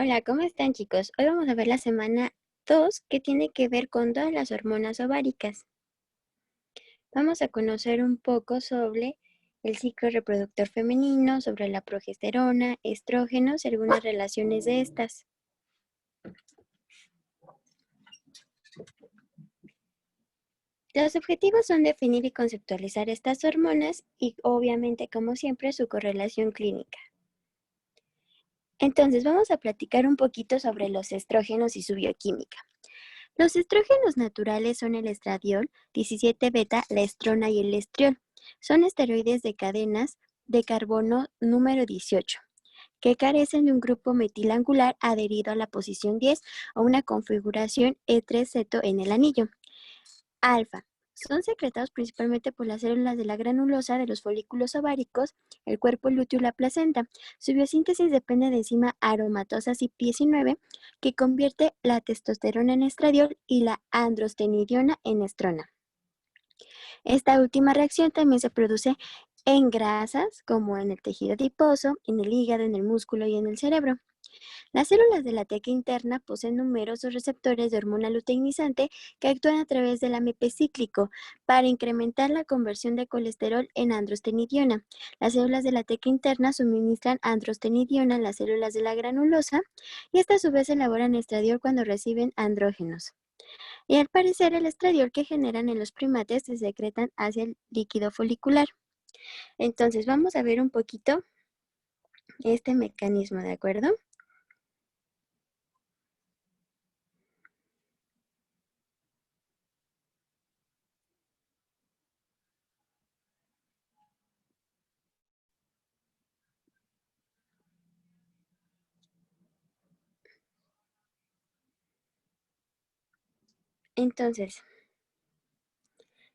Hola, ¿cómo están, chicos? Hoy vamos a ver la semana 2 que tiene que ver con todas las hormonas ováricas. Vamos a conocer un poco sobre el ciclo reproductor femenino, sobre la progesterona, estrógenos y algunas relaciones de estas. Los objetivos son definir y conceptualizar estas hormonas y, obviamente, como siempre, su correlación clínica. Entonces, vamos a platicar un poquito sobre los estrógenos y su bioquímica. Los estrógenos naturales son el estradiol, 17 beta, la estrona y el estriol. Son esteroides de cadenas de carbono número 18, que carecen de un grupo metilangular adherido a la posición 10 o una configuración E3-ceto en el anillo. Alfa. Son secretados principalmente por las células de la granulosa de los folículos ováricos, el cuerpo lúteo y la placenta. Su biosíntesis depende de enzima aromatasa CYP19, que convierte la testosterona en estradiol y la androstenediona en estrona. Esta última reacción también se produce en grasas, como en el tejido adiposo, en el hígado, en el músculo y en el cerebro. Las células de la teca interna poseen numerosos receptores de hormona luteinizante que actúan a través del AMP cíclico para incrementar la conversión de colesterol en androstenediona. Las células de la teca interna suministran androstenediona a las células de la granulosa y estas a su vez elaboran estradiol cuando reciben andrógenos. Y al parecer el estradiol que generan en los primates se secretan hacia el líquido folicular. Entonces vamos a ver un poquito este mecanismo, ¿de acuerdo? Entonces,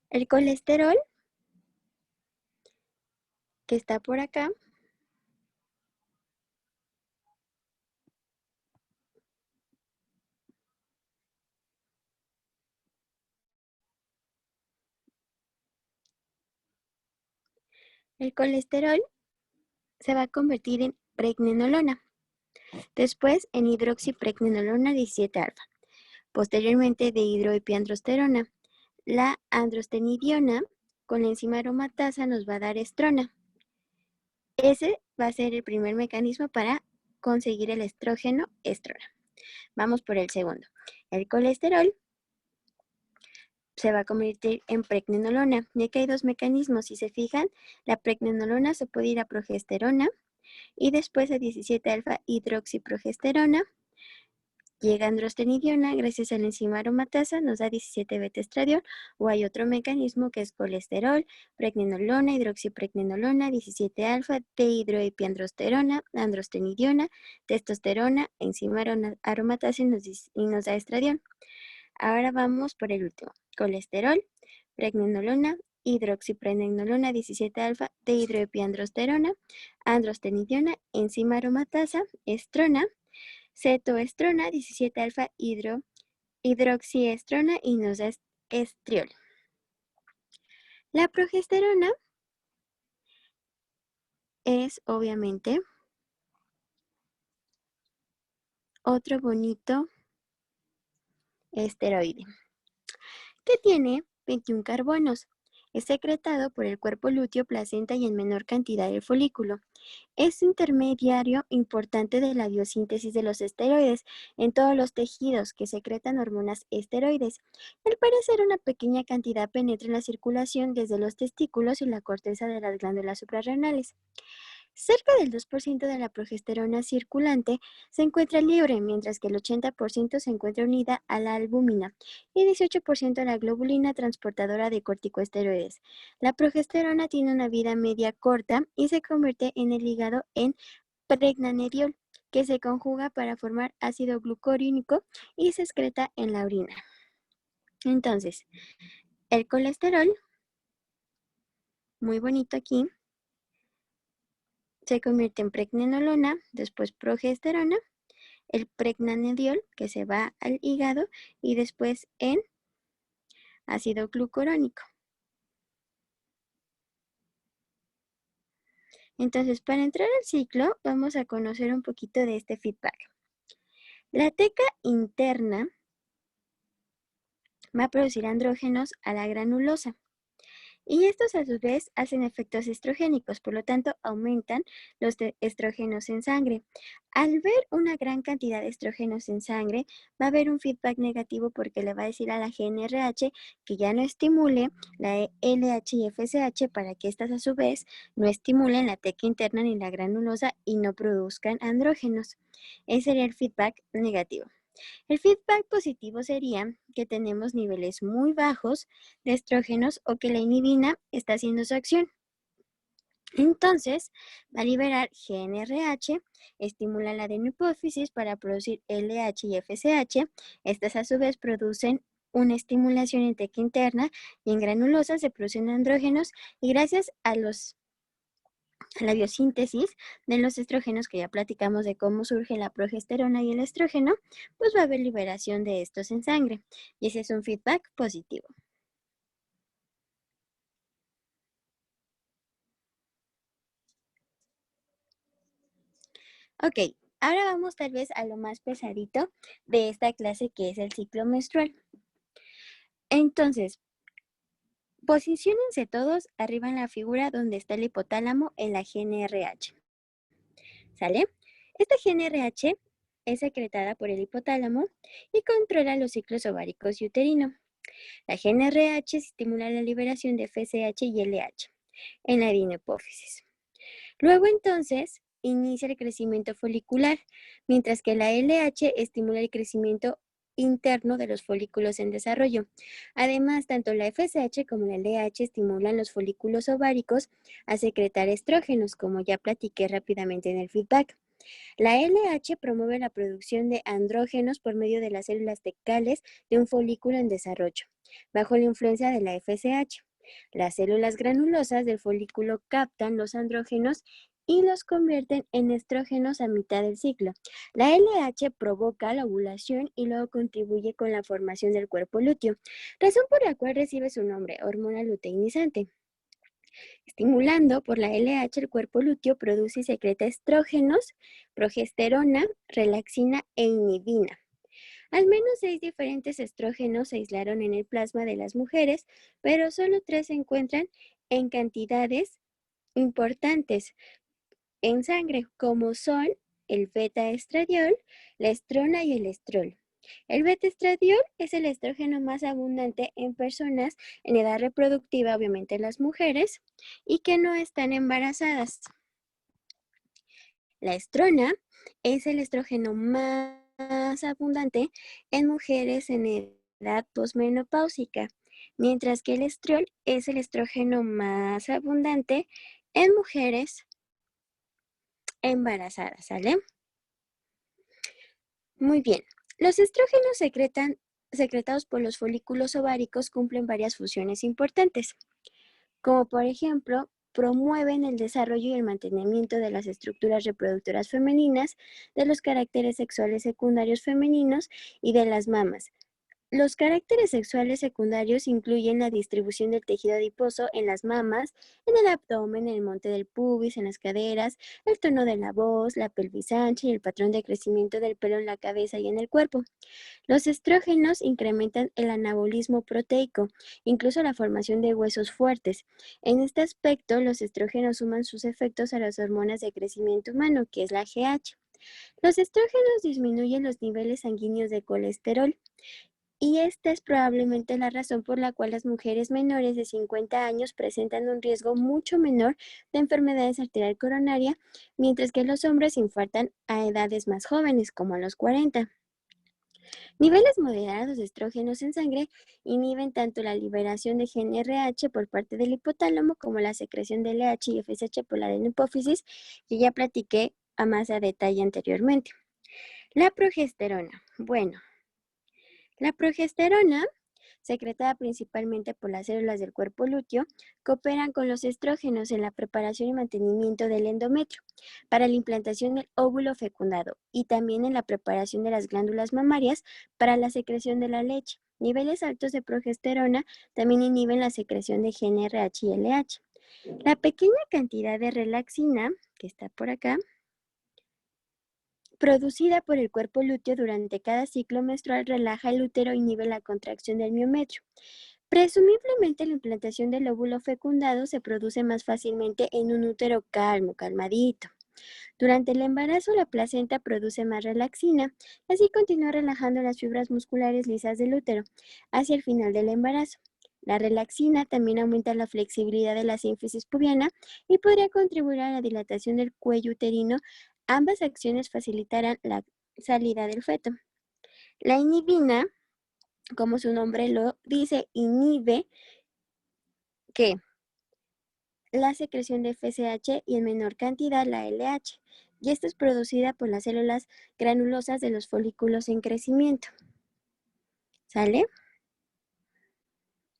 el colesterol que está por acá, el colesterol se va a convertir en pregnenolona, después en hidroxipregnenolona 17-alfa, posteriormente de hidroepiandrosterona. La androstenidiona con la enzima aromatasa nos va a dar estrona. Ese va a ser el primer mecanismo para conseguir el estrógeno estrona. Vamos por el segundo. El colesterol se va a convertir en pregnenolona. Y aquí hay dos mecanismos. Si se fijan, la pregnenolona se puede ir a progesterona y después a 17-alfa hidroxiprogesterona. Llega androstenediona, gracias a la enzima aromatasa, nos da 17-beta estradiol, o hay otro mecanismo que es colesterol, pregnenolona, hidroxipregnenolona, 17-alfa, dehidroepiandrosterona, androstenediona, testosterona, enzima aromatasa y nos da estradiol. Ahora vamos por el último, colesterol, pregnenolona, hidroxipregnenolona 17-alfa, dehidroepiandrosterona, androstenediona, enzima aromatasa, estrona, cetoestrona, 17-alfa, hidroxiestrona y nos da estriol. La progesterona es obviamente otro bonito esteroide que tiene 21 carbonos. Es secretado por el cuerpo lúteo, placenta y en menor cantidad el folículo. Es intermediario importante de la biosíntesis de los esteroides en todos los tejidos que secretan hormonas esteroides. Al parecer, una pequeña cantidad penetra en la circulación desde los testículos y la corteza de las glándulas suprarrenales. Cerca del 2% de la progesterona circulante se encuentra libre, mientras que el 80% se encuentra unida a la albúmina y 18% a la globulina transportadora de corticosteroides. La progesterona tiene una vida media corta y se convierte en el hígado en pregnanediol, que se conjuga para formar ácido glucurónico y se excreta en la orina. Entonces, el colesterol, muy bonito aquí, se convierte en pregnenolona, después progesterona, el pregnanediol que se va al hígado y después en ácido glucurónico. Entonces, para entrar al ciclo, vamos a conocer un poquito de este feedback. La teca interna va a producir andrógenos a la granulosa. Y estos a su vez hacen efectos estrogénicos, por lo tanto aumentan los estrógenos en sangre. Al ver una gran cantidad de estrógenos en sangre, va a haber un feedback negativo porque le va a decir a la GNRH que ya no estimule la LH y FSH para que estas a su vez no estimulen la teca interna ni la granulosa y no produzcan andrógenos. Ese sería el feedback negativo. El feedback positivo sería que tenemos niveles muy bajos de estrógenos o que la inhibina está haciendo su acción. Entonces, va a liberar GNRH, estimula la adenopófisis para producir LH y FSH. Estas a su vez producen una estimulación en teca interna y en granulosa se producen andrógenos y gracias a la biosíntesis de los estrógenos, que ya platicamos de cómo surge la progesterona y el estrógeno, pues va a haber liberación de estos en sangre. Y ese es un feedback positivo. Ok, ahora vamos tal vez a lo más pesadito de esta clase, que es el ciclo menstrual. Entonces, posiciónense todos arriba en la figura donde está el hipotálamo en la GNRH. ¿Sale? Esta GNRH es secretada por el hipotálamo y controla los ciclos ováricos y uterino. La GNRH estimula la liberación de FSH y LH en la adenohipófisis. Luego entonces inicia el crecimiento folicular, mientras que la LH estimula el crecimiento interno de los folículos en desarrollo. Además, tanto la FSH como la LH estimulan los folículos ováricos a secretar estrógenos, como ya platiqué rápidamente en el feedback. La LH promueve la producción de andrógenos por medio de las células tecales de un folículo en desarrollo, bajo la influencia de la FSH. Las células granulosas del folículo captan los andrógenos y los convierten en estrógenos a mitad del ciclo. La LH provoca la ovulación y luego contribuye con la formación del cuerpo lúteo, razón por la cual recibe su nombre, hormona luteinizante. Estimulando por la LH, el cuerpo lúteo produce y secreta estrógenos, progesterona, relaxina e inhibina. Al menos 6 diferentes estrógenos se aislaron en el plasma de las mujeres, pero solo 3 se encuentran en cantidades importantes en sangre, como son el beta-estradiol, la estrona y el estrol. El beta-estradiol es el estrógeno más abundante en personas en edad reproductiva, obviamente las mujeres, y que no están embarazadas. La estrona es el estrógeno más abundante en mujeres en edad posmenopáusica, mientras que el estriol es el estrógeno más abundante en mujeres embarazadas, ¿sale? Muy bien. Los estrógenos secretados por los folículos ováricos cumplen varias funciones importantes, como por ejemplo, promueven el desarrollo y el mantenimiento de las estructuras reproductoras femeninas, de los caracteres sexuales secundarios femeninos y de las mamas. Los caracteres sexuales secundarios incluyen la distribución del tejido adiposo en las mamas, en el abdomen, en el monte del pubis, en las caderas, el tono de la voz, la pelvis ancha y el patrón de crecimiento del pelo en la cabeza y en el cuerpo. Los estrógenos incrementan el anabolismo proteico, incluso la formación de huesos fuertes. En este aspecto, los estrógenos suman sus efectos a las hormonas de crecimiento humano, que es la GH. Los estrógenos disminuyen los niveles sanguíneos de colesterol. Y esta es probablemente la razón por la cual las mujeres menores de 50 años presentan un riesgo mucho menor de enfermedades arterial coronaria, mientras que los hombres infartan a edades más jóvenes, como a los 40. Niveles moderados de estrógenos en sangre inhiben tanto la liberación de GnRH por parte del hipotálamo como la secreción de LH y FSH por la adenopófisis, que ya platiqué a más a detalle anteriormente. La progesterona. Bueno, la progesterona, secretada principalmente por las células del cuerpo lúteo, cooperan con los estrógenos en la preparación y mantenimiento del endometrio, para la implantación del óvulo fecundado y también en la preparación de las glándulas mamarias para la secreción de la leche. Niveles altos de progesterona también inhiben la secreción de GnRH y LH. La pequeña cantidad de relaxina, que está por acá, producida por el cuerpo lúteo durante cada ciclo menstrual, relaja el útero e inhibe la contracción del miometrio. Presumiblemente la implantación del óvulo fecundado se produce más fácilmente en un útero calmadito. Durante el embarazo, la placenta produce más relaxina, así continúa relajando las fibras musculares lisas del útero hacia el final del embarazo. La relaxina también aumenta la flexibilidad de la sínfisis pubiana y podría contribuir a la dilatación del cuello uterino. Ambas acciones facilitarán la salida del feto. La inhibina, como su nombre lo dice, inhibe que la secreción de FSH y en menor cantidad la LH, y esta es producida por las células granulosas de los folículos en crecimiento. ¿Sale?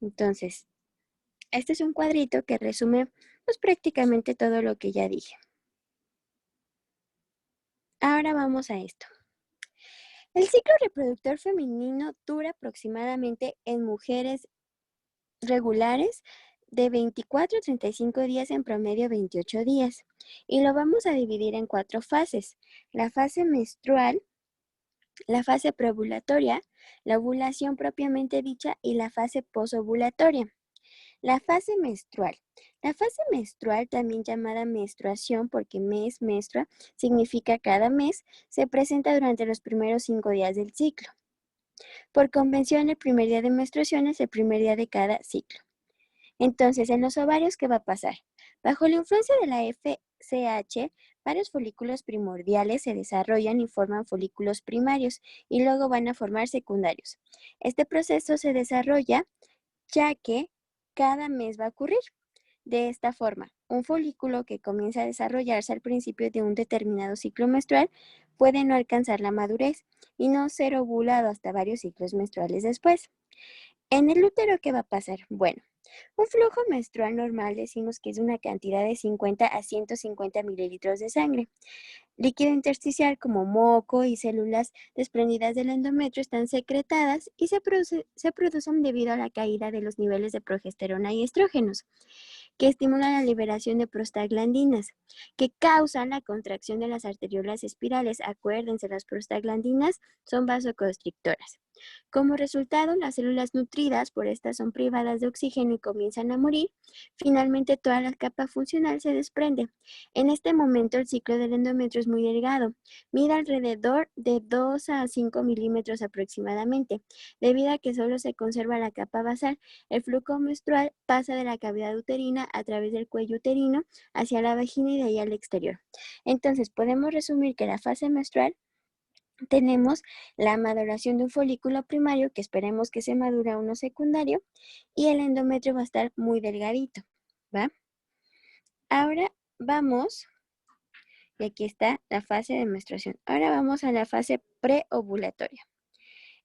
Entonces, este es un cuadrito que resume pues, prácticamente todo lo que ya dije. Ahora vamos a esto. El ciclo reproductor femenino dura aproximadamente en mujeres regulares de 24 a 35 días, en promedio 28 días. Y lo vamos a dividir en 4 fases. La fase menstrual, la fase preovulatoria, la ovulación propiamente dicha y la fase posovulatoria. La fase menstrual. La fase menstrual, también llamada menstruación porque menstrua, significa cada mes, se presenta durante los primeros 5 días del ciclo. Por convención, el primer día de menstruación es el primer día de cada ciclo. Entonces, en los ovarios, ¿qué va a pasar? Bajo la influencia de la FSH, varios folículos primordiales se desarrollan y forman folículos primarios y luego van a formar secundarios. Este proceso se desarrolla ya que cada mes va a ocurrir. De esta forma, un folículo que comienza a desarrollarse al principio de un determinado ciclo menstrual puede no alcanzar la madurez y no ser ovulado hasta varios ciclos menstruales después. En el útero, ¿qué va a pasar? Bueno, un flujo menstrual normal decimos que es una cantidad de 50 a 150 mililitros de sangre. Líquido intersticial como moco y células desprendidas del endometrio están secretadas y se producen debido a la caída de los niveles de progesterona y estrógenos, que estimulan la liberación de prostaglandinas, que causan la contracción de las arteriolas espirales. Acuérdense, las prostaglandinas son vasoconstrictoras. Como resultado, las células nutridas por estas son privadas de oxígeno y comienzan a morir. Finalmente, toda la capa funcional se desprende. En este momento, el ciclo del endometrio es muy delgado, mide alrededor de 2 a 5 milímetros aproximadamente. Debido a que solo se conserva la capa basal, el flujo menstrual pasa de la cavidad uterina a través del cuello uterino hacia la vagina y de ahí al exterior. Entonces, podemos resumir que la fase menstrual tenemos la maduración de un folículo primario, que esperemos que se madure a uno secundario, y el endometrio va a estar muy delgadito, ¿va? Ahora vamos, y aquí está la fase de menstruación. Ahora vamos a la fase preovulatoria.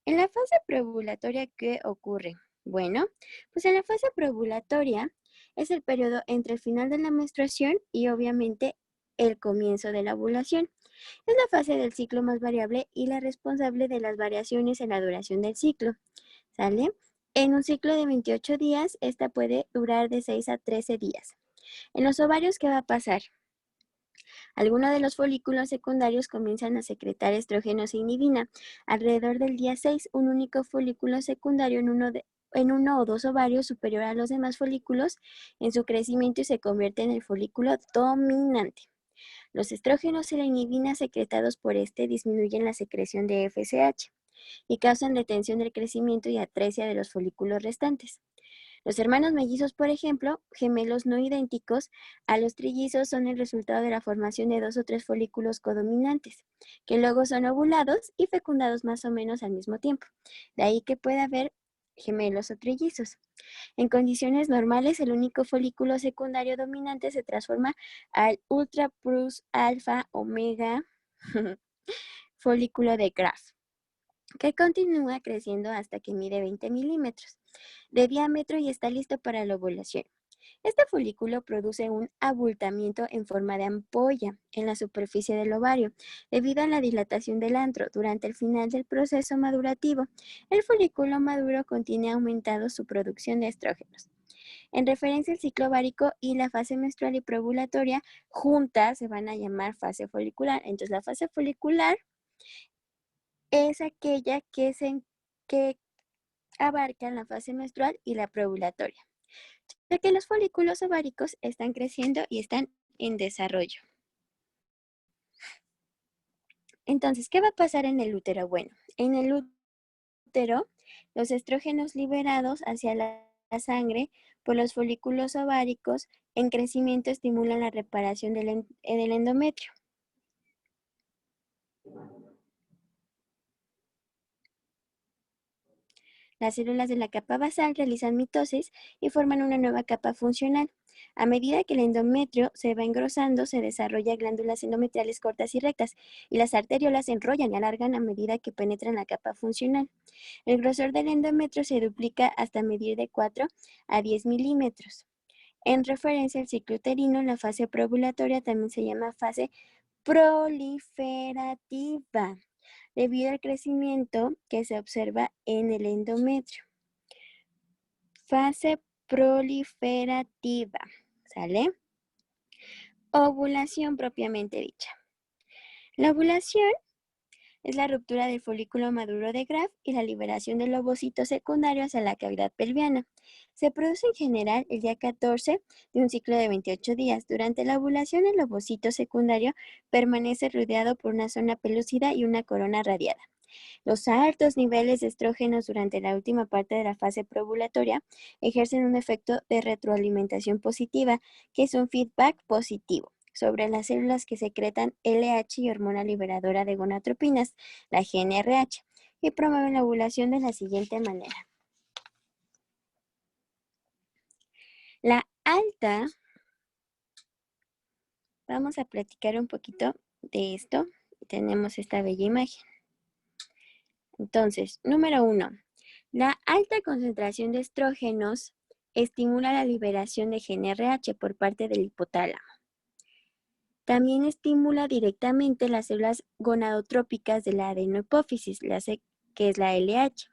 En la fase preovulatoria, ¿qué ocurre? Bueno, pues en la fase preovulatoria es el periodo entre el final de la menstruación y obviamente el comienzo de la ovulación. Es la fase del ciclo más variable y la responsable de las variaciones en la duración del ciclo. ¿Sale? En un ciclo de 28 días, esta puede durar de 6 a 13 días. En los ovarios, ¿qué va a pasar? Algunos de los folículos secundarios comienzan a secretar estrógenos e inhibina. Alrededor del día 6, un único folículo secundario en uno o dos ovarios superior a los demás folículos en su crecimiento y se convierte en el folículo dominante. Los estrógenos y la inhibina secretados por este disminuyen la secreción de FSH y causan detención del crecimiento y atresia de los folículos restantes. Los hermanos mellizos, por ejemplo, gemelos no idénticos a los trillizos, son el resultado de la formación de 2 o 3 folículos codominantes, que luego son ovulados y fecundados más o menos al mismo tiempo. De ahí que puede haber gemelos o trillizos. En condiciones normales, el único folículo secundario dominante se transforma al ultra plus alfa omega folículo de Graf, que continúa creciendo hasta que mide 20 milímetros de diámetro y está listo para la ovulación. Este folículo produce un abultamiento en forma de ampolla en la superficie del ovario, debido a la dilatación del antro. Durante el final del proceso madurativo, el folículo maduro contiene aumentado su producción de estrógenos. En referencia al ciclo ovárico y la fase menstrual y preovulatoria, juntas se van a llamar fase folicular. Entonces, la fase folicular es aquella que abarca la fase menstrual y la preovulatoria, ya que los folículos ováricos están creciendo y están en desarrollo. Entonces, ¿qué va a pasar en el útero? Bueno, en el útero, los estrógenos liberados hacia la sangre por los folículos ováricos en crecimiento estimulan la reparación del endometrio. Las células de la capa basal realizan mitosis y forman una nueva capa funcional. A medida que el endometrio se va engrosando, se desarrollan glándulas endometriales cortas y rectas, y las arteriolas se enrollan y alargan a medida que penetran la capa funcional. El grosor del endometrio se duplica hasta medir de 4 a 10 milímetros. En referencia al ciclo uterino, la fase preovulatoria también se llama fase proliferativa, debido al crecimiento que se observa en el endometrio. Fase proliferativa, ¿sale? Ovulación propiamente dicha. La ovulación es la ruptura del folículo maduro de Graf y la liberación del ovocito secundario hacia la cavidad pelviana. Se produce en general el día 14 de un ciclo de 28 días. Durante la ovulación, el ovocito secundario permanece rodeado por una zona pelúcida y una corona radiada. Los altos niveles de estrógenos durante la última parte de la fase preovulatoria ejercen un efecto de retroalimentación positiva, que es un feedback positivo sobre las células que secretan LH y hormona liberadora de gonadotropinas, la GnRH, y promueven la ovulación de la siguiente manera. La alta, vamos a platicar un poquito de esto. Tenemos esta bella imagen. Entonces, número 1. La alta concentración de estrógenos estimula la liberación de GnRH por parte del hipotálamo. También estimula directamente las células gonadotrópicas de la adenohipófisis, que es la LH.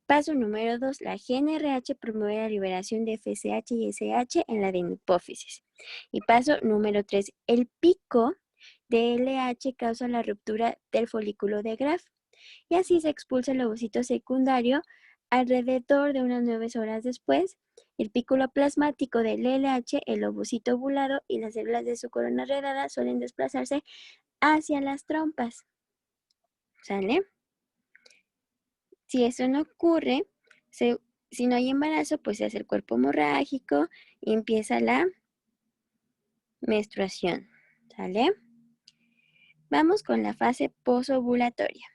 Paso número 2. La GnRH promueve la liberación de FSH y SH en la adenohipófisis. Y paso número 3. El pico de LH causa la ruptura del folículo de Graf, y así se expulsa el ovocito secundario alrededor de unas 9 horas después. El pículo plasmático del LH, el ovocito ovulado y las células de su corona redada suelen desplazarse hacia las trompas. ¿Sale? Si eso no ocurre, si no hay embarazo, pues se hace el cuerpo hemorrágico y empieza la menstruación. ¿Sale? Vamos con la fase posovulatoria.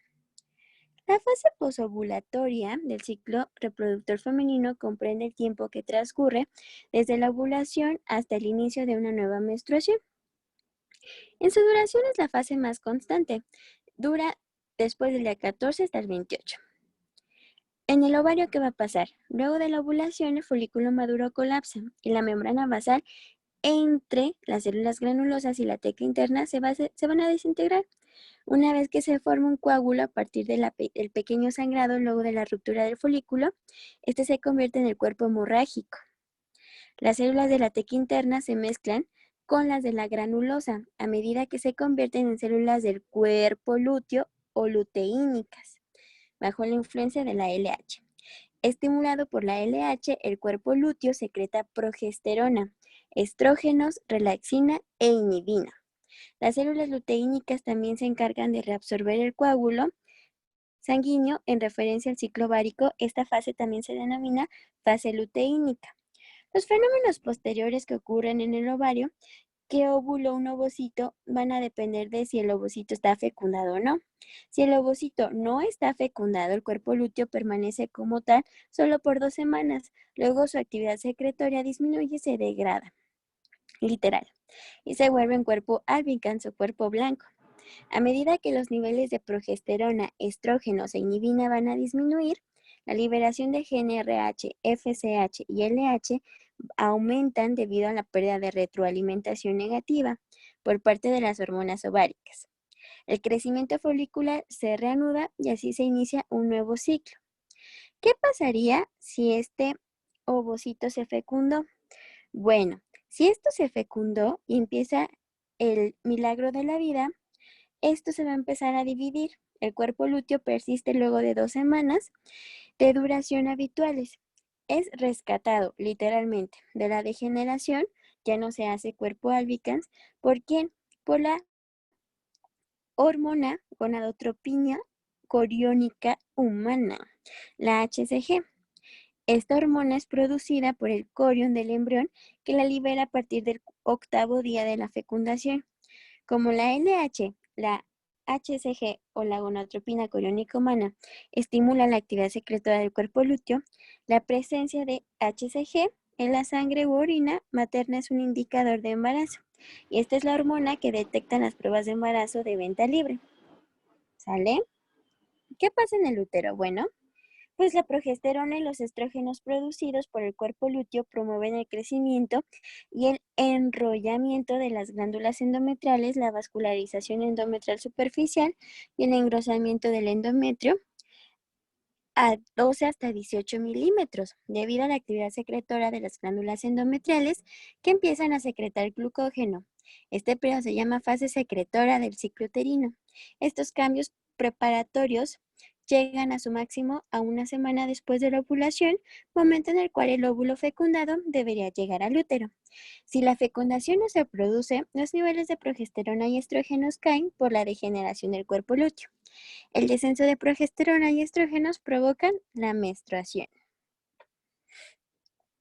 La fase posovulatoria del ciclo reproductor femenino comprende el tiempo que transcurre desde la ovulación hasta el inicio de una nueva menstruación. En su duración es la fase más constante. Dura después del día 14 hasta el 28. En el ovario, ¿qué va a pasar? Luego de la ovulación, el folículo maduro colapsa y la membrana basal entre las células granulosas y la teca interna se van a desintegrar. Una vez que se forma un coágulo a partir del pequeño sangrado luego de la ruptura del folículo, este se convierte en el cuerpo hemorrágico. Las células de la teca interna se mezclan con las de la granulosa a medida que se convierten en células del cuerpo lúteo o luteínicas, bajo la influencia de la LH. Estimulado por la LH, el cuerpo lúteo secreta progesterona, estrógenos, relaxina e inhibina. Las células luteínicas también se encargan de reabsorber el coágulo sanguíneo. En referencia al ciclo ovárico, esta fase también se denomina fase luteínica. Los fenómenos posteriores que ocurren en el ovario que ovuló un ovocito van a depender de si el ovocito está fecundado o no. Si el ovocito no está fecundado, el cuerpo lúteo permanece como tal solo por 2 semanas. Luego su actividad secretoria disminuye y se degrada, literal, y se vuelve un cuerpo albicans o cuerpo blanco. A medida que los niveles de progesterona, estrógenos e inhibina van a disminuir, la liberación de GnRH, FSH y LH aumentan debido a la pérdida de retroalimentación negativa por parte de las hormonas ováricas. El crecimiento folicular se reanuda y así se inicia un nuevo ciclo. ¿Qué pasaría si este ovocito se fecundó. Bueno, si esto se fecundó y empieza el milagro de la vida, esto se va a empezar a dividir. El cuerpo lúteo persiste luego de 2 semanas de duración habituales. Es rescatado, literalmente, de la degeneración, ya no se hace cuerpo albicans. ¿Por quién? Por la hormona gonadotropina coriónica humana, la HCG. Esta hormona es producida por el corión del embrión que la libera a partir del 8º día de la fecundación. Como la LH, la HCG o la gonadotropina coriónica humana estimula la actividad secretora del cuerpo lúteo, la presencia de HCG en la sangre u orina materna es un indicador de embarazo. Y esta es la hormona que detectan las pruebas de embarazo de venta libre. ¿Sale? ¿Qué pasa en el útero? Bueno, pues la progesterona y los estrógenos producidos por el cuerpo lúteo promueven el crecimiento y el enrollamiento de las glándulas endometriales, la vascularización endometrial superficial y el engrosamiento del endometrio a 12 hasta 18 milímetros, debido a la actividad secretora de las glándulas endometriales que empiezan a secretar glucógeno. Este periodo se llama fase secretora del ciclo uterino. Estos cambios preparatorios llegan a su máximo a 1 semana después de la ovulación, momento en el cual el óvulo fecundado debería llegar al útero. Si la fecundación no se produce, los niveles de progesterona y estrógenos caen por la degeneración del cuerpo lúteo. El descenso de progesterona y estrógenos provocan la menstruación.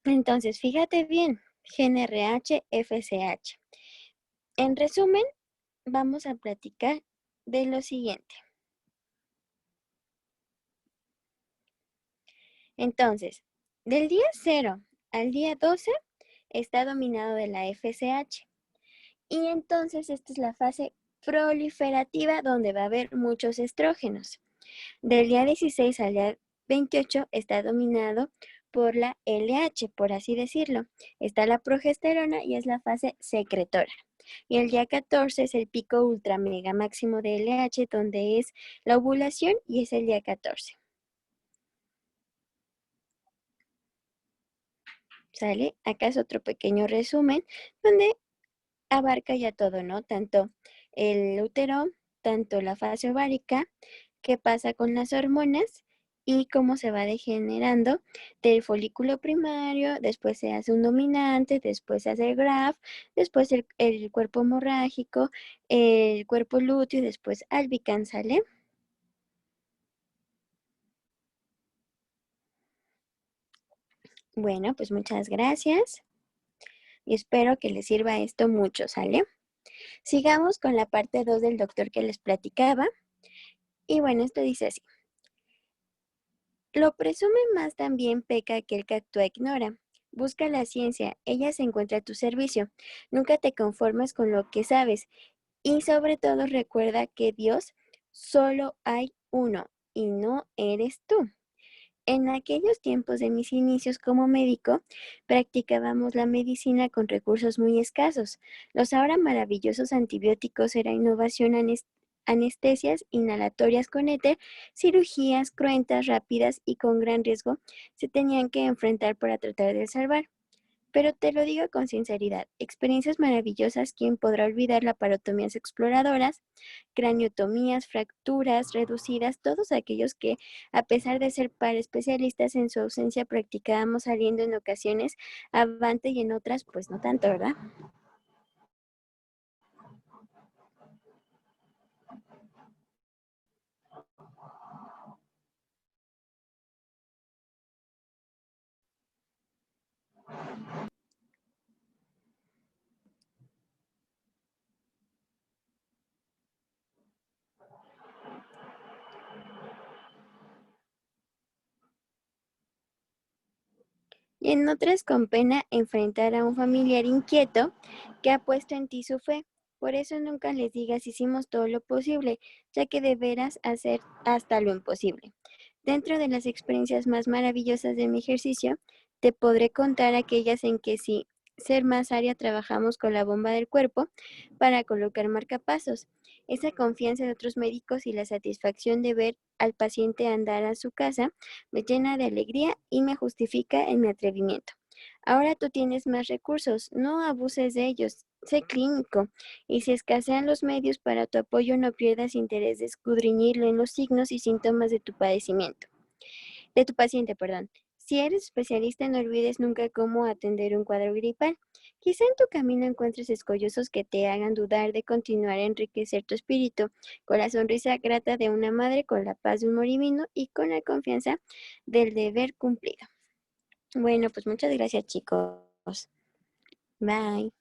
Entonces, fíjate bien, GnRH, FSH. En resumen, vamos a platicar de lo siguiente. Entonces, del día 0 al día 12 está dominado de la FSH. Y entonces esta es la fase proliferativa donde va a haber muchos estrógenos. Del día 16 al día 28 está dominado por la LH, por así decirlo. Está la progesterona y es la fase secretora. Y el día 14 es el pico ultra mega máximo de LH, donde es la ovulación y es el día 14. ¿Sale? Acá es otro pequeño resumen donde abarca ya todo, ¿no? Tanto el útero, tanto la fase ovárica, qué pasa con las hormonas y cómo se va degenerando del folículo primario, después se hace un dominante, después se hace el graf, después el cuerpo hemorrágico, el cuerpo lúteo y después albicans, ¿sale? Bueno, pues muchas gracias y espero que les sirva esto mucho, ¿sale? Sigamos con la parte 2 del doctor que les platicaba. Y bueno, esto dice así. Lo presume más también peca aquel que actúa ignora. Busca la ciencia, ella se encuentra a tu servicio. Nunca te conformes con lo que sabes. Y sobre todo recuerda que Dios solo hay uno y no eres tú. En aquellos tiempos de mis inicios como médico, practicábamos la medicina con recursos muy escasos. Los ahora maravillosos antibióticos era innovación anestesias inhalatorias con éter, cirugías cruentas, rápidas y con gran riesgo se tenían que enfrentar para tratar de salvar. Pero te lo digo con sinceridad, experiencias maravillosas, ¿quién podrá olvidar laparotomías exploradoras, craniotomías, fracturas reducidas, todos aquellos que, a pesar de ser para especialistas en su ausencia, practicábamos saliendo en ocasiones avante y en otras, pues no tanto, ¿verdad? Y en otras con pena enfrentar a un familiar inquieto que ha puesto en ti su fe. Por eso nunca les digas hicimos todo lo posible, ya que deberás hacer hasta lo imposible. Dentro de las experiencias más maravillosas de mi ejercicio, te podré contar aquellas en que si ser más área trabajamos con la bomba del cuerpo para colocar marcapasos. Esa confianza de otros médicos y la satisfacción de ver al paciente andar a su casa me llena de alegría y me justifica en mi atrevimiento. Ahora tú tienes más recursos, no abuses de ellos, sé clínico, y si escasean los medios para tu apoyo, no pierdas interés de escudriñirlo en los signos y síntomas de tu padecimiento, de tu paciente, perdón. Si eres especialista, no olvides nunca cómo atender un cuadro gripal. Quizá en tu camino encuentres escollosos que te hagan dudar de continuar a enriquecer tu espíritu con la sonrisa grata de una madre, con la paz de un moribino y con la confianza del deber cumplido. Bueno, pues muchas gracias, chicos. Bye.